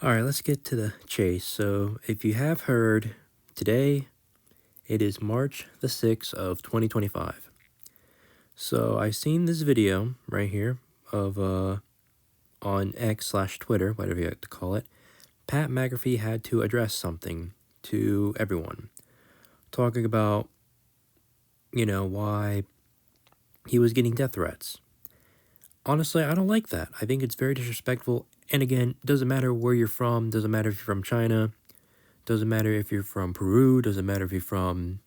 Alright, let's get to the chase. So, if you have heard, today it is March the 6th of 2025. So, I seen this video right here of, on X/Twitter, whatever you like to call it. Pat McAfee had to address something to everyone, talking about, why he was getting death threats. Honestly, I don't like that. I think it's very disrespectful. And again, doesn't matter where you're from, doesn't matter if you're from China, doesn't matter if you're from Peru, doesn't matter if you're from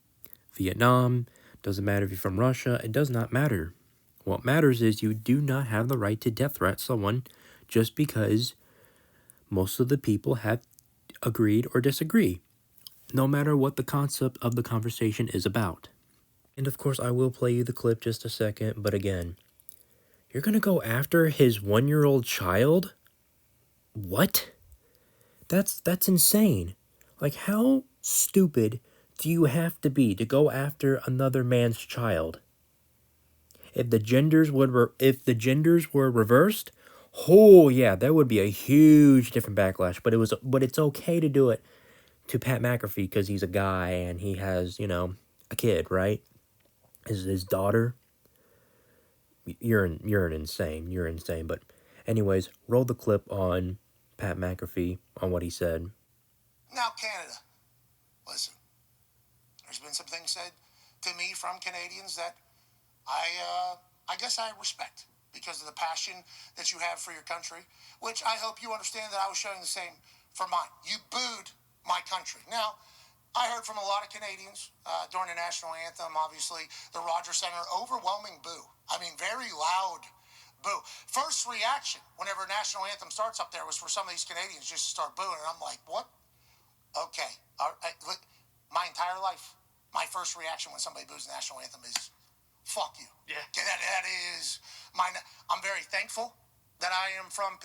Vietnam, doesn't matter if you're from Russia, it does not matter. What matters is you do not have the right to death threat someone just because most of the people have agreed or disagree, no matter what the concept of the conversation is about. And of course, I will play you the clip just a second, but again, you're gonna go after his 1-year-old child? What? That's insane. Like, how stupid do you have to be to go after another man's child? If the genders were reversed, oh yeah, that would be a huge different backlash. But it's okay to do it to Pat McAfee because he's a guy and he has, a kid, right? His daughter. You're insane. You're insane. But anyways, roll the clip on Pat McAfee on what he said. Now, Canada, listen, there's been some things said to me from Canadians that I guess I respect because of the passion that you have for your country, which I hope you understand that I was showing the same for mine. You booed my country. Now, I heard from a lot of Canadians during the national anthem, obviously, the Rogers Center, overwhelming boo. I mean, very loud boo. First reaction whenever a national anthem starts up there was for some of these Canadians just to start booing. And I'm like, what? Okay. Look, my entire life, my first reaction when somebody boos the national anthem is, fuck you. Yeah. Okay, that is my. I'm very thankful that I am from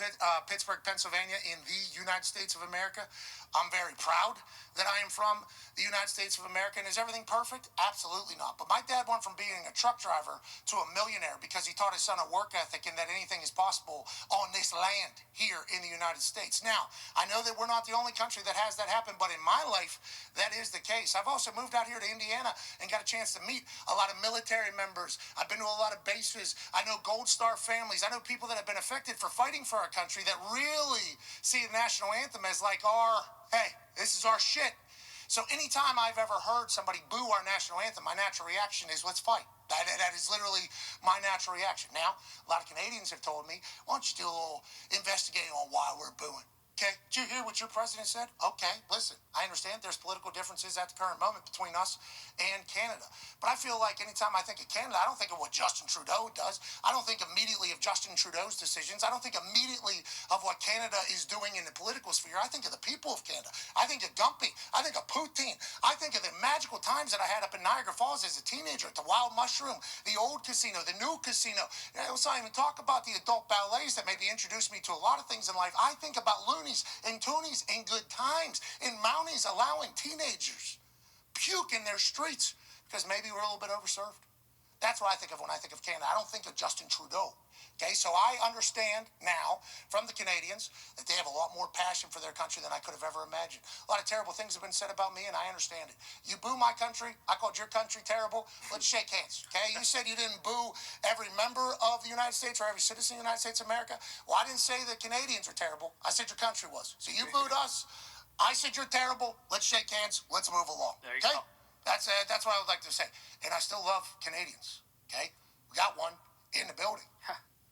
Pittsburgh, Pennsylvania, in the United States of America. I'm very proud that I am from the United States of America. And is everything perfect? Absolutely not. But my dad went from being a truck driver to a millionaire because he taught his son a work ethic and that anything is possible on this land here in the United States. Now, I know that we're not the only country that has that happen, but in my life, that is the case. I've also moved out here to Indiana and got a chance to meet a lot of military members. I've been to a lot of bases. I know Gold Star families. I know people that have been affected for fighting for our country that really see the national anthem as like hey, this is our shit. So anytime I've ever heard somebody boo our national anthem, my natural reaction is, let's fight. That is literally my natural reaction. Now, a lot of Canadians have told me, why don't you do a little investigating on why we're booing? Okay, did you hear what your president said? Okay, listen, I understand there's political differences at the current moment between us and Canada. But I feel like anytime I think of Canada, I don't think of what Justin Trudeau does. I don't think immediately of Justin Trudeau's decisions. I don't think immediately of what Canada is doing in the political sphere. I think of the people of Canada. I think of Gumpy. I think of Poutine. I think of the magical times that I had up in Niagara Falls as a teenager at the Wild Mushroom, the old casino, the new casino. Let's not even talk about the adult ballets that maybe introduced me to a lot of things in life. I think about and toonies and good times and Mounties allowing teenagers puke in their streets because maybe we're a little bit overserved. That's what I think of when I think of Canada. I don't think of Justin Trudeau. Okay, so I understand now from the Canadians that they have a lot more passion for their country than I could have ever imagined. A lot of terrible things have been said about me, and I understand it. You boo my country, I called your country terrible. Let's shake hands, okay? You said you didn't boo every member of the United States or every citizen of the United States of America. Well, I didn't say the Canadians are terrible. I said your country was. So you booed us. I said you're terrible. Let's shake hands. Let's move along. There you okay? go. That's what I would like to say. And I still love Canadians, okay? We got one in the building.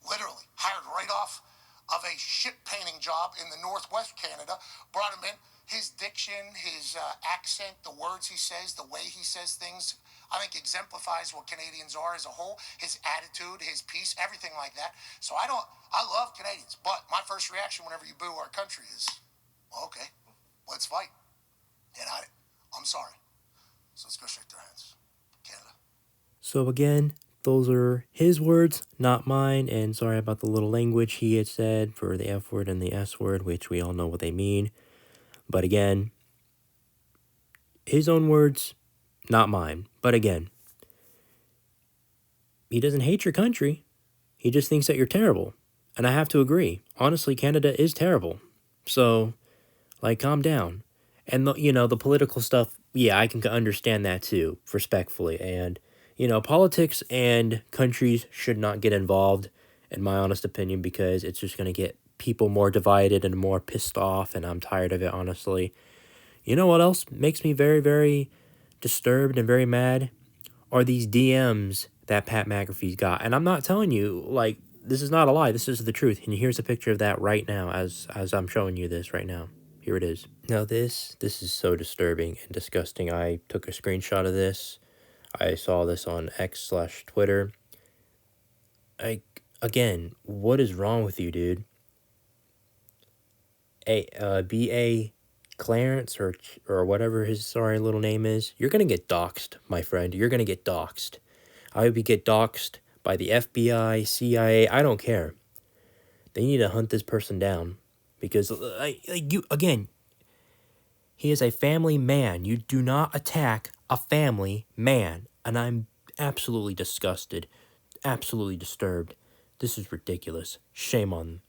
Literally hired right off of a ship painting job in the Northwest Canada, brought him in. His diction, his accent, the words he says, the way he says things, I think exemplifies what Canadians are as a whole. His attitude, his peace, everything like that. So I love Canadians, but my first reaction whenever you boo our country is, well, okay, let's fight. And I'm sorry. So let's go shake their hands. Canada. So again, those are his words, not mine, and sorry about the little language he had said for the F word and the S word, which we all know what they mean. But again, his own words, not mine. But again, he doesn't hate your country. He just thinks that you're terrible. And I have to agree. Honestly, Canada is terrible. So Like, calm down. And, the political stuff, yeah, I can understand that too, respectfully. And, politics and countries should not get involved, in my honest opinion, because it's just going to get people more divided and more pissed off, and I'm tired of it, honestly. You know what else makes me very, very disturbed and very mad? Are these DMs that Pat McAfee's got. And I'm not telling you, like, this is not a lie. This is the truth. And here's a picture of that right now as I'm showing you this right now. Here it is. Now this is so disturbing and disgusting. I took a screenshot of this. I saw this on X/Twitter. Again, what is wrong with you, dude? B.A. Clarence or whatever his sorry little name is, you're gonna get doxxed, my friend. You're gonna get doxxed. I hope you get doxxed by the FBI, CIA. I don't care. They need to hunt this person down because he is a family man. You do not attack a family man, and I'm absolutely disgusted, absolutely disturbed. This is ridiculous. Shame on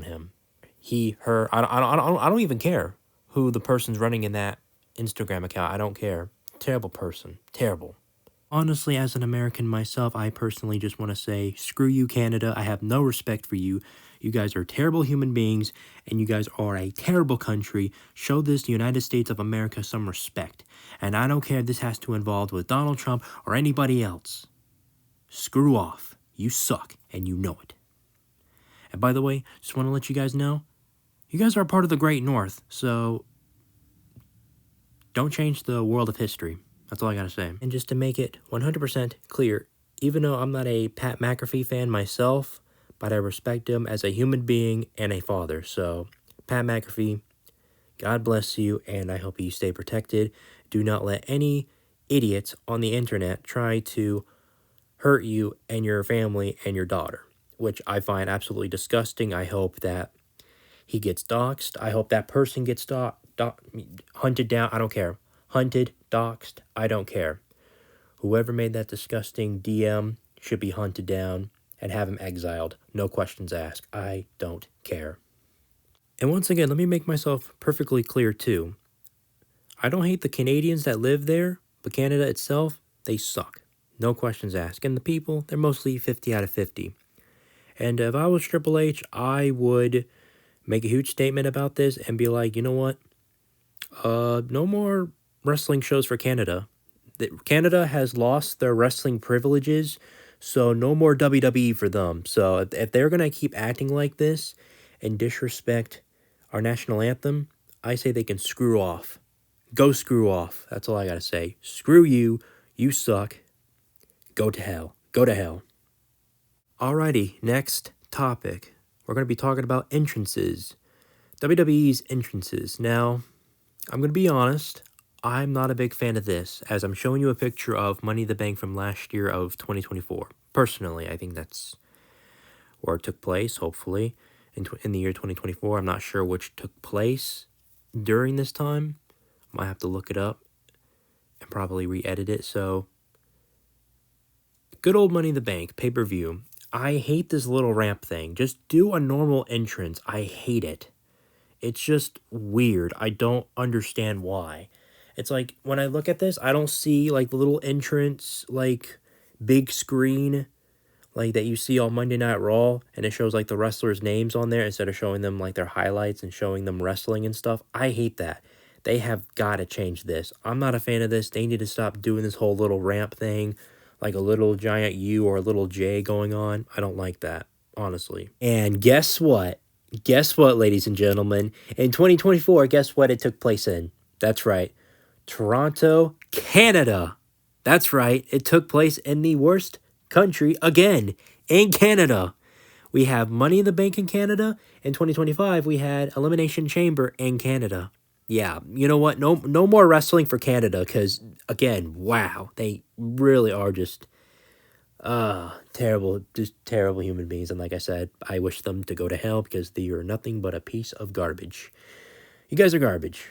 him. He, her. I don't even care who the person's running in that Instagram account. I don't care. Terrible person. Terrible. Honestly, as an American myself, I personally just want to say, screw you, Canada. I have no respect for you. You guys are terrible human beings, and you guys are a terrible country. Show this United States of America some respect. And I don't care if this has to involve with Donald Trump or anybody else. Screw off. You suck, and you know it. And by the way, just want to let you guys know, you guys are a part of the Great North, so don't change the world of history. That's all I gotta say. And just to make it 100% clear, even though I'm not a Pat McAfee fan myself, but I respect him as a human being and a father. So, Pat McAfee, God bless you, and I hope you stay protected. Do not let any idiots on the internet try to hurt you and your family and your daughter, which I find absolutely disgusting. I hope that he gets doxxed. I hope that person gets hunted down. I don't care. Hunted, doxxed, I don't care. Whoever made that disgusting DM should be hunted down and have him exiled. No questions asked. I don't care. And once again, let me make myself perfectly clear too. I don't hate the Canadians that live there, but Canada itself, they suck. No questions asked. And the people, they're mostly 50 out of 50. And if I was Triple H, I would make a huge statement about this and be like, you know what? No more wrestling shows for Canada. Canada has lost their wrestling privileges, so no more WWE for them. So if they're going to keep acting like this and disrespect our national anthem, I say they can screw off. Go screw off. That's all I got to say. Screw you. You suck. Go to hell. Go to hell. Alrighty, next topic. We're going to be talking about entrances. WWE's entrances. Now, I'm going to be honest, I'm not a big fan of this, as I'm showing you a picture of Money in the Bank from last year of 2024. Personally, I think that's where it took place, hopefully, in the year 2024. I'm not sure which took place during this time. Might have to look it up and probably re-edit it. So, good old Money in the Bank, pay-per-view. I hate this little ramp thing. Just do a normal entrance. I hate it. It's just weird. I don't understand why. It's like, when I look at this, I don't see, like, the little entrance, like, big screen, like, that you see on Monday Night Raw, and it shows, like, the wrestlers' names on there instead of showing them, like, their highlights and showing them wrestling and stuff. I hate that. They have got to change this. I'm not a fan of this. They need to stop doing this whole little ramp thing, like a little giant U or a little J going on. I don't like that, honestly. And guess what? Guess what, ladies and gentlemen? In 2024, guess what it took place in? That's right. Toronto, Canada. That's right. It took place in the worst country again, in Canada. We have Money in the Bank in Canada. In 2025, we had Elimination Chamber in Canada. Yeah, you know what? No more wrestling for Canada because, again, wow. They really are just terrible human beings. And like I said, I wish them to go to hell because they are nothing but a piece of garbage. You guys are garbage.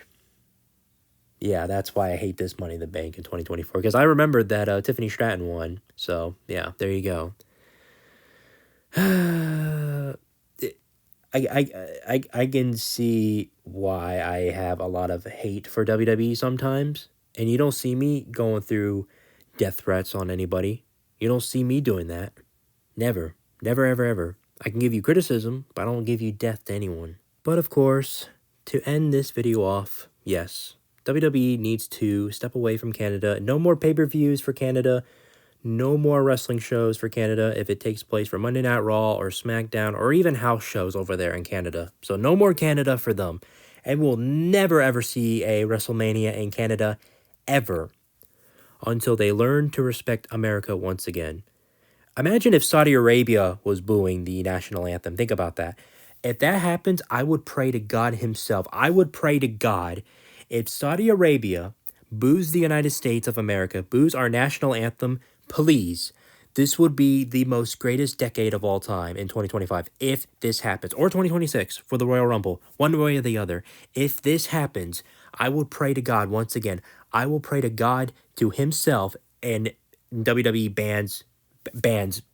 Yeah, that's why I hate this Money in the Bank in 2024. Because I remembered that Tiffany Stratton won. So, yeah, there you go. I can see why I have a lot of hate for WWE sometimes, and you don't see me going through death threats on anybody. You don't see me doing that. Never. Never, ever, ever. I can give you criticism, but I don't give you death to anyone. But of course, to end this video off, yes, WWE needs to step away from Canada. No more pay-per-views for Canada. No more wrestling shows for Canada if it takes place for Monday Night Raw or SmackDown or even house shows over there in Canada. So no more Canada for them. And we'll never ever see a WrestleMania in Canada ever until they learn to respect America once again. Imagine if Saudi Arabia was booing the national anthem. Think about that. If that happens, I would pray to God himself. I would pray to God if Saudi Arabia boos the United States of America, boos our national anthem, please. This would be the most greatest decade of all time in 2025 if this happens, or 2026 for the Royal Rumble, one way or the other. If this happens, I will pray to God once again. I will pray to God, to himself, and WWE bands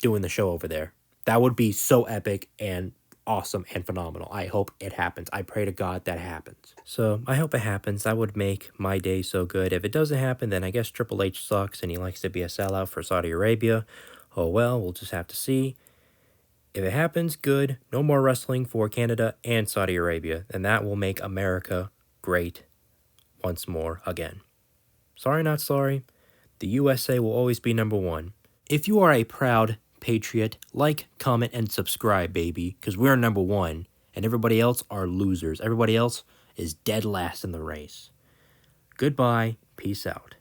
doing the show over there. That would be so epic and awesome and phenomenal. I hope it happens. I pray to God that happens. So I hope it happens. That would make my day so good. If it doesn't happen, then I guess Triple H sucks and he likes to be a sellout for Saudi Arabia. Oh well, we'll just have to see. If it happens, good. No more wrestling for Canada and Saudi Arabia. And that will make America great once more again. Sorry, not sorry. The USA will always be number one. If you are a proud patriot, like, comment, and subscribe, baby, because we're number one, and everybody else are losers. Everybody else is dead last in the race. Goodbye. Peace out.